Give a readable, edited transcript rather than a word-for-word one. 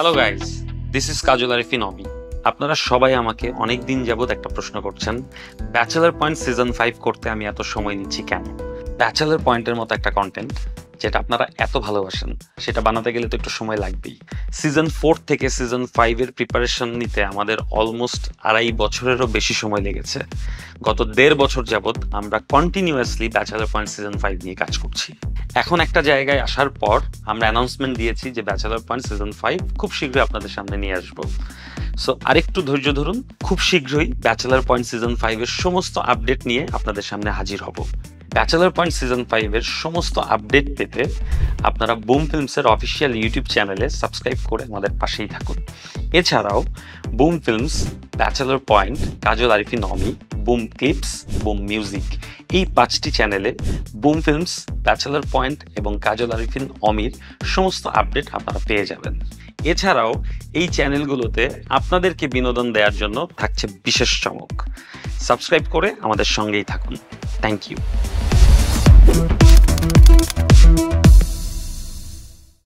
Hello guys, this is কাজল আরিফিন অমি। আপনারা সবাই আমাকে অনেক দিন যাবত একটা প্রশ্ন করছেন, ব্যাচেলর পয়েন্ট সিজন 5 করতে আমি এত সময় নিচ্ছি কেন? ব্যাচেলর পয়েন্টের মতো একটা কন্টেন্ট যেটা আপনারা এত ভালোবাসেন, সেটা বানাতে গেলে তো একটু সময় লাগবেই। সিজন 4 থেকে সিজন 5 এর প্রিপারেশন নিতে আমাদের অলমোস্ট 2.5 বছরেরও বেশি সময় লেগেছে। গত 1.5 বছর যাবত আমরা কন্টিনিউয়াসলি ব্যাচেলর পয়েন্ট সিজন 5 নিয়ে কাজ করছি। এখন একটা জায়গায় আসার পর আমরা অ্যানাউন্সমেন্ট দিয়েছি যে ব্যাচেলর পয়েন্ট সিজন 5 খুব শীঘ্রই আপনাদের সামনে নিয়ে আসবো। সো আরেকটু ধৈর্য ধরুন, খুব শীঘ্রই ব্যাচেলর পয়েন্ট সিজন 5 এর সমস্ত আপডেট নিয়ে আপনাদের সামনে হাজির হব। ব্যাচেলর পয়েন্ট সিজন 5 এর সমস্ত আপডেট পেতে আপনারা বুম ফিল্মসের অফিসিয়াল ইউটিউব চ্যানেলে সাবস্ক্রাইব করে আমাদের পাশেই থাকুন। এছাড়াও বুম ফিল্মস, ব্যাচেলর পয়েন্ট, কাজল আরিফিন অমি, বুম ক্লিপস, বুম মিউজিক, এই 5টি চ্যানেলে বুম ফিল্মস, ব্যাচেলর পয়েন্ট এবং কাজল আরিফিন অমির সমস্ত আপডেট আপনারা পেয়ে যাবেন। এছাড়াও এই চ্যানেলগুলোতে আপনাদেরকে বিনোদন দেওয়ার জন্য থাকছে বিশেষ চমক। সাবস্ক্রাইব করে আমাদের সঙ্গেই থাকুন। Thank you.